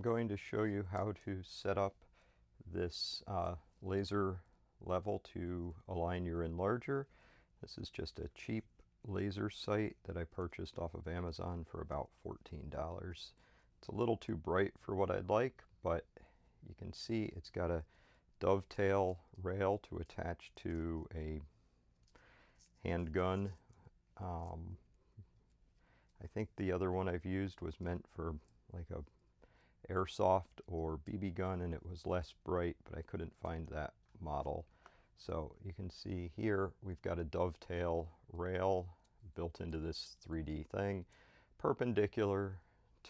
going to show you how to set up this laser level to align your enlarger. This is just a cheap laser sight that I purchased off of Amazon for about $14. It's a little too bright for what I'd like, but you can see it's got a dovetail rail to attach to a handgun. I think the other one I've used was meant for like a airsoft or BB gun, and it was less bright, but I couldn't find that model. So you can see here we've got a dovetail rail built into this 3D thing, perpendicular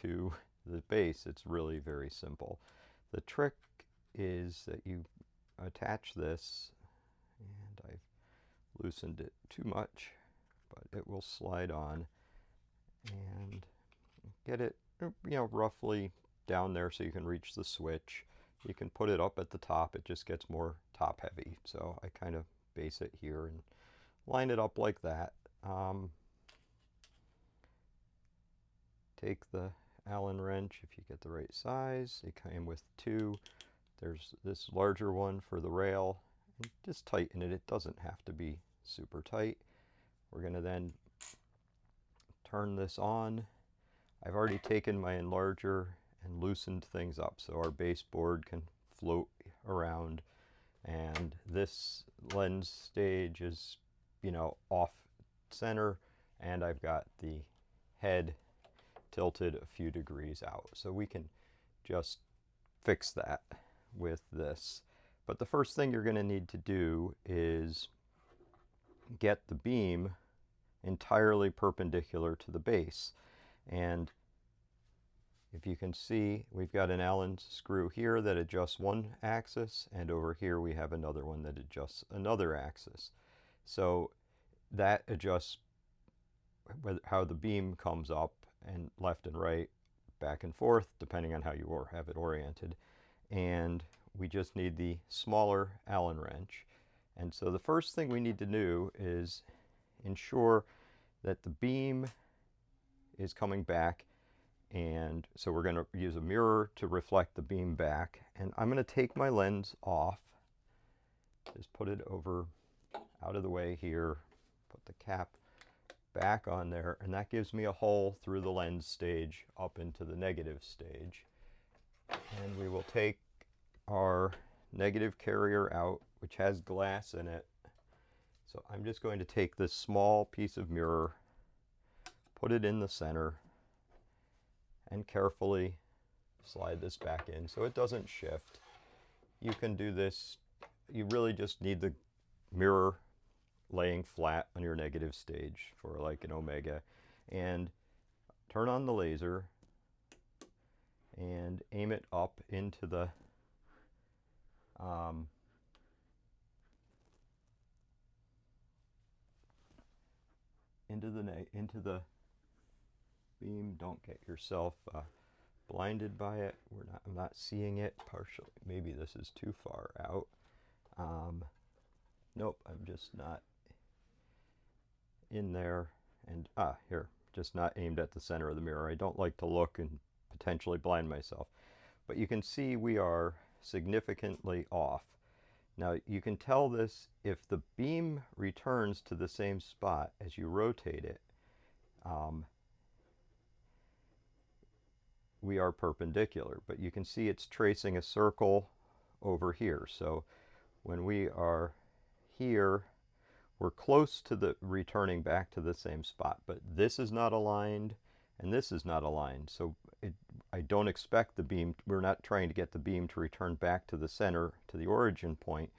to the base. It's really very simple. The trick is that you attach this, and I've loosened it too much, but it will slide on, and get it, roughly down there so you can reach the switch. You can put it up at the top. It just gets more top heavy. So I kind of base it here and line it up like that. Take the Allen wrench if you get the right size. It came with two. There's this larger one for the rail. And just tighten it. It doesn't have to be super tight. We're going to then turn this on. I've already taken my enlarger and loosened things up so our baseboard can float around, and this lens stage is off center, and I've got the head tilted a few degrees out, so we can just fix that with this. But the first thing you're going to need to do is get the beam entirely perpendicular to the base. And if you can see, we've got an Allen screw here that adjusts one axis, and over here we have another one that adjusts another axis. So that adjusts how the beam comes up and left and right, back and forth, depending on how you have it oriented. And we just need the smaller Allen wrench. And so the first thing we need to do is ensure that the beam is coming back, and so we're going to use a mirror to reflect the beam back. And I'm going to take my lens off, just put it over out of the way here, put the cap back on there, and that gives me a hole through the lens stage up into the negative stage. And we will take our negative carrier out, which has glass in it. So I'm just going to take this small piece of mirror, put it in the center, and carefully slide this back in so it doesn't shift. You can do this, you really just need the mirror laying flat on your negative stage for like an omega. And turn on the laser and aim it up into the into the beam. Don't get yourself blinded by it. I'm not seeing it partially. Maybe this is too far out. Nope, I'm just not in there. And here, just not aimed at the center of the mirror. I don't like to look and potentially blind myself. But you can see we are significantly off. Now you can tell this if the beam returns to the same spot as you rotate it. We are perpendicular, but you can see it's tracing a circle over here. So when we are here, we're close to the returning back to the same spot, but this is not aligned and this is not aligned. So I don't expect the beam, we're not trying to get the beam to return back to the center, to the origin point.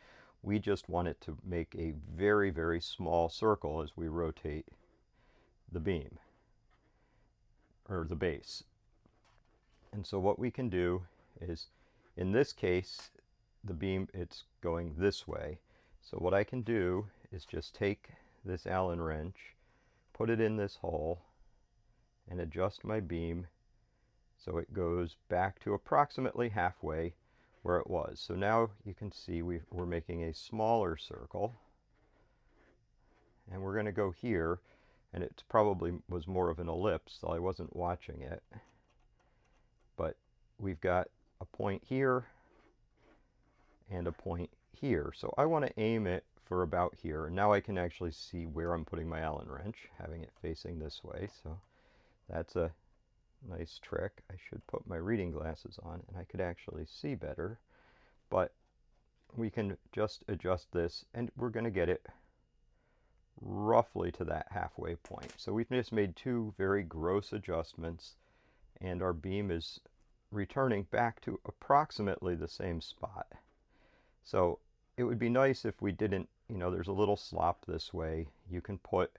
We just want it to make a very, very small circle as we rotate the beam, or the base. And so what we can do is, in this case, the beam, it's going this way. So what I can do is just take this Allen wrench, put it in this hole, and adjust my beam so it goes back to approximately halfway where it was. So now you can see we're making a smaller circle, and we're going to go here, and it probably was more of an ellipse, so I wasn't watching it. But we've got a point here and a point here. So I want to aim it for about here. Now I can actually see where I'm putting my Allen wrench, having it facing this way. So that's a nice trick. I should put my reading glasses on and I could actually see better. But we can just adjust this and we're going to get it roughly to that halfway point. So we've just made two very gross adjustments and our beam is returning back to approximately the same spot. So it would be nice if we didn't, there's a little slop this way. You can put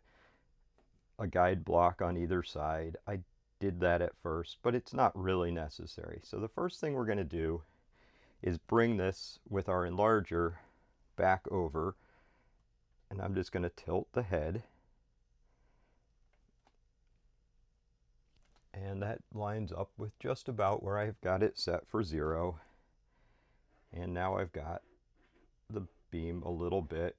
a guide block on either side. I did that at first, but it's not really necessary. So the first thing we're going to do is bring this with our enlarger back over, and I'm just going to tilt the head, and that lines up with just about where I've got it set for 0. And now I've got the beam a little bit,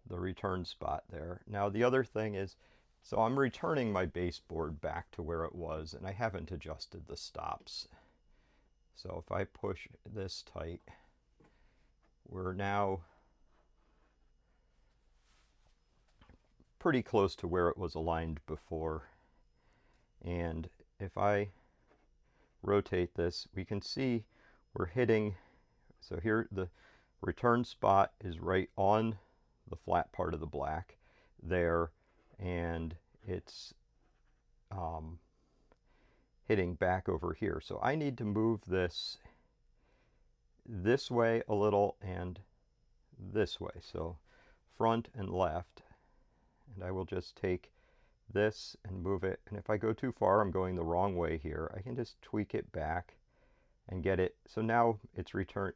the return spot there. Now the other thing is, so I'm returning my baseboard back to where it was, and I haven't adjusted the stops. So if I push this tight, we're now pretty close to where it was aligned before. And if I rotate this, we can see we're hitting, so here the return spot is right on the flat part of the black there, and it's hitting back over here. So I need to move this way a little and this way, so front and left. And I will just take this and move it, and if I go too far, I'm going the wrong way here, I can just tweak it back and get it, so now it's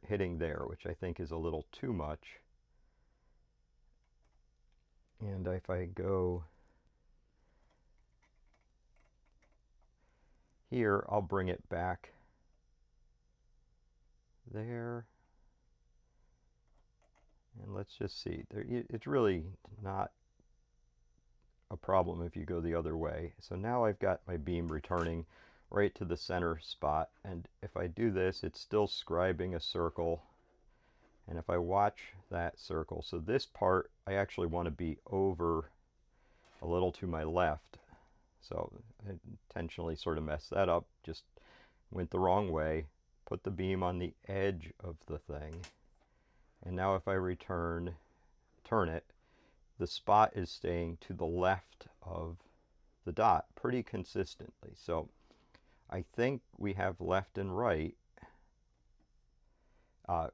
hitting there, which I think is a little too much. And if I go here, I'll bring it back there, and let's just see, it's really not a problem if you go the other way. So now I've got my beam returning right to the center spot, and if I do this, it's still scribing a circle. And if I watch that circle, so this part I actually want to be over a little to my left, so I intentionally sort of messed that up, just went the wrong way, put the beam on the edge of the thing, and now if I turn it, the spot is staying to the left of the dot pretty consistently. So I think we have left and right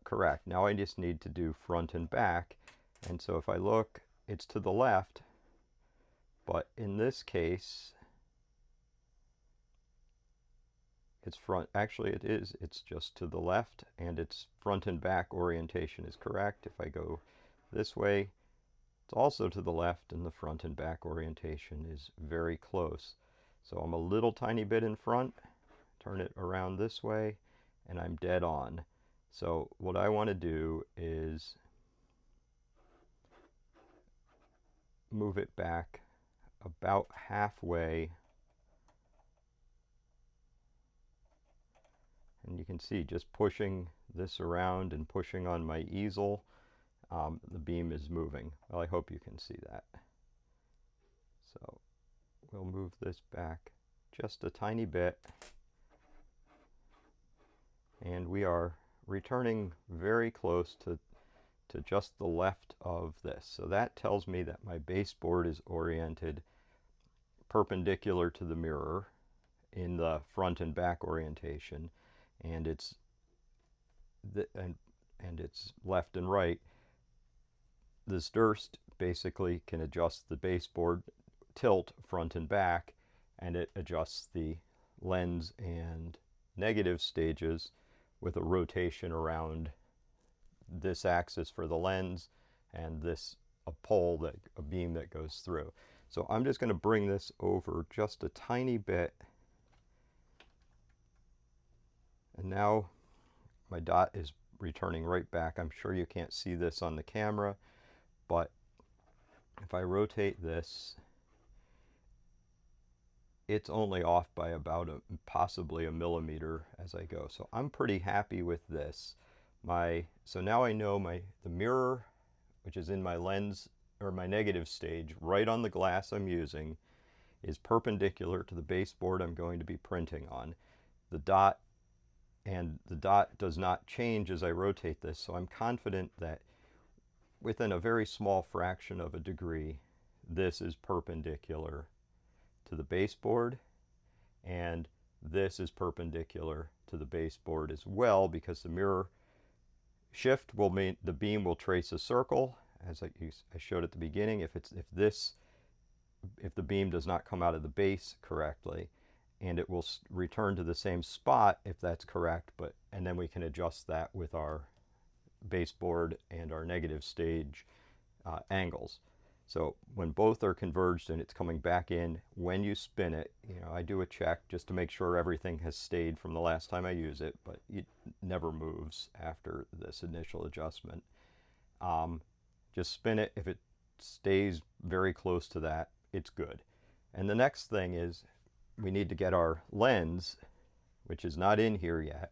correct. Now I just need to do front and back, and so if I look, it's to the left, but in this case it's front, actually it's just to the left, and its front and back orientation is correct. If I go this way, it's also to the left, and the front and back orientation is very close. So I'm a little tiny bit in front, turn it around this way, and I'm dead on. So what I want to do is move it back about halfway, and you can see just pushing this around and pushing on my easel, the beam is moving. Well, I hope you can see that. So we'll move this back just a tiny bit, and we are returning very close to just the left of this. So that tells me that my baseboard is oriented perpendicular to the mirror in the front and back orientation, and it's left and right. This Durst basically can adjust the baseboard tilt front and back, and it adjusts the lens and negative stages with a rotation around this axis for the lens and this a beam that goes through. So I'm just going to bring this over just a tiny bit, and now my dot is returning right back. I'm sure you can't see this on the camera, but if I rotate this, it's only off by about possibly a millimeter as I go. So I'm pretty happy with this. So now I know the mirror, which is in my lens or my negative stage, right on the glass I'm using, is perpendicular to the baseboard I'm going to be printing on. The dot does not change as I rotate this, so I'm confident that within a very small fraction of a degree, this is perpendicular to the baseboard, and this is perpendicular to the baseboard as well, because the mirror shift will mean the beam will trace a circle, as I showed at the beginning. If the beam does not come out of the base correctly, and it will return to the same spot if that's correct, and then we can adjust that with our baseboard and our negative stage angles. So when both are converged and it's coming back in, when you spin it, I do a check just to make sure everything has stayed from the last time I use it, but it never moves after this initial adjustment. Just spin it. If it stays very close to that, it's good. And the next thing is we need to get our lens, which is not in here yet,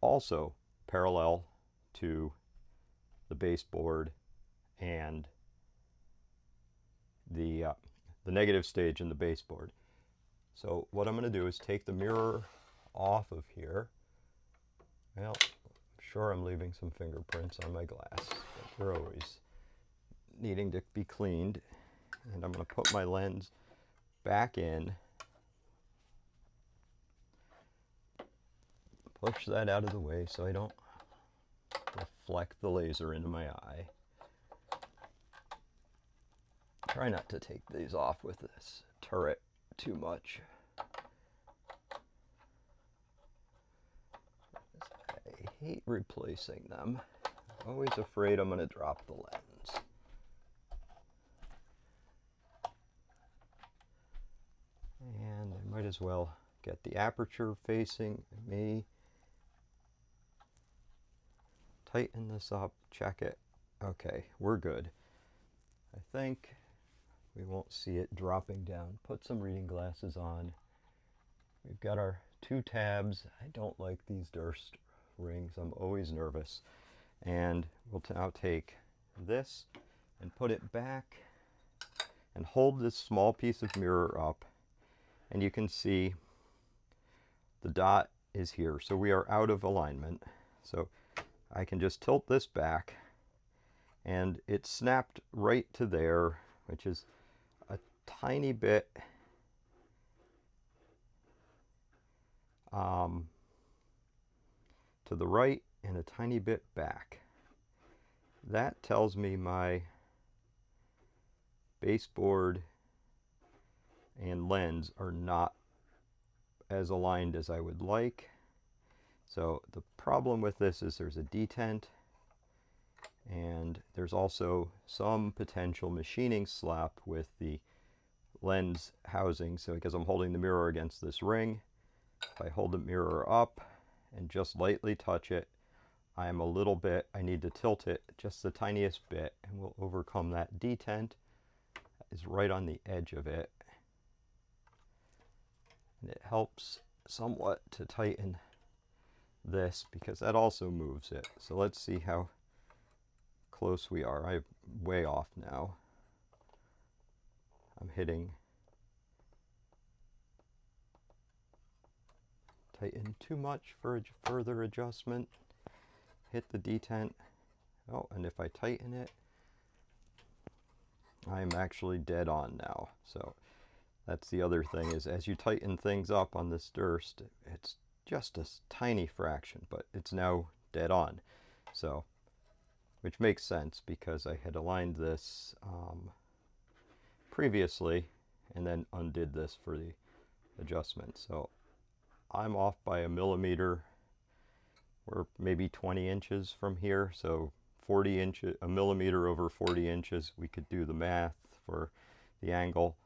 also parallel to the baseboard and the negative stage in the baseboard. So what I'm going to do is take the mirror off of here. Well, I'm sure I'm leaving some fingerprints on my glass, but they're always needing to be cleaned. And I'm going to put my lens back in, push that out of the way so I don't reflect the laser into my eye. Try not to take these off with this turret too much. I hate replacing them. I'm always afraid I'm going to drop the lens. And I might as well get the aperture facing me. Tighten this up, check it. Okay, we're good. I think we won't see it dropping down. Put some reading glasses on. We've got our 2 tabs. I don't like these Durst rings. I'm always nervous. And we'll now take this and put it back and hold this small piece of mirror up. And you can see the dot is here. So we are out of alignment. So I can just tilt this back, and it snapped right to there, which is a tiny bit to the right and a tiny bit back. That tells me my baseboard and lens are not as aligned as I would like. So the problem with this is there's a detent, and there's also some potential machining slop with the lens housing. So because I'm holding the mirror against this ring, if I hold the mirror up and just lightly touch it, I need to tilt it just the tiniest bit, and we'll overcome that detent. That is right on the edge of it. And it helps somewhat to tighten this because that also moves it. So let's see how close we are. I'm way off now. I'm hitting tighten too much for further adjustment. Hit the detent. Oh, and if I tighten it, I'm actually dead on now. So that's the other thing, is as you tighten things up on this Durst, it's just a tiny fraction, but it's now dead on. So, which makes sense because I had aligned this previously and then undid this for the adjustment. So I'm off by a millimeter. We're maybe 20 inches from here, so 40 inches, a millimeter over 40 inches. We could do the math for the angle,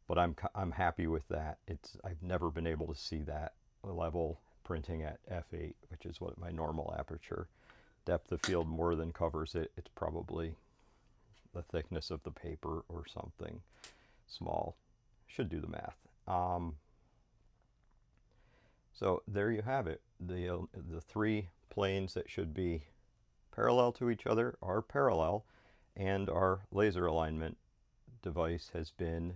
but I'm happy with that. I've never been able to see that level printing at f8, which is what my normal aperture. Depth of field more than covers it. It's probably the thickness of the paper or something small. should do the math. So there you have it. The three planes that should be parallel to each other are parallel, and our laser alignment device has been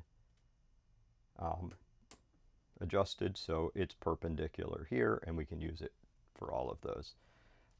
adjusted so it's perpendicular here, and we can use it for all of those.